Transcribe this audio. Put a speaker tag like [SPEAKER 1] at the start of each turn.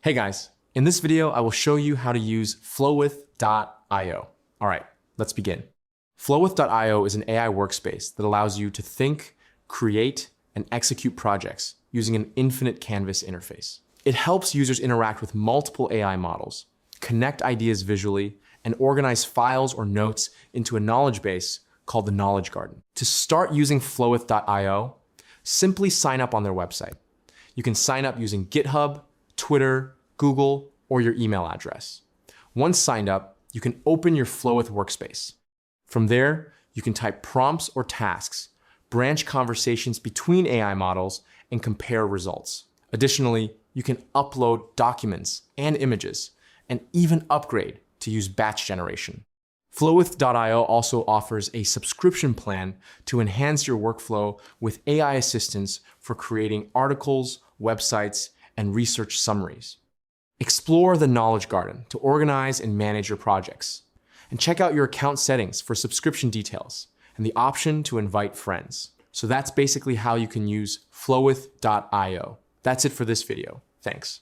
[SPEAKER 1] Hey guys, in this video, I will show you how to use Flowith.io. All right, let's begin. Flowith.io is an AI workspace that allows you to think, create, and execute projects using an infinite canvas interface. It helps users interact with multiple AI models, connect ideas visually, and organize files or notes into a knowledge base called the Knowledge Garden. To start using Flowith.io, simply sign up on their website. You can sign up using GitHub, Twitter, Google, or your email address. Once signed up, you can open your Flowith workspace. From there, you can type prompts or tasks, branch conversations between AI models, and compare results. Additionally, you can upload documents and images, and even upgrade to use batch generation. Flowith.io also offers a subscription plan to enhance your workflow with AI assistance for creating articles, websites, and research summaries. Explore the Knowledge Garden to organize and manage your projects. And check out your account settings for subscription details and the option to invite friends. So that's basically how you can use Flowith.io. That's it for this video. Thanks.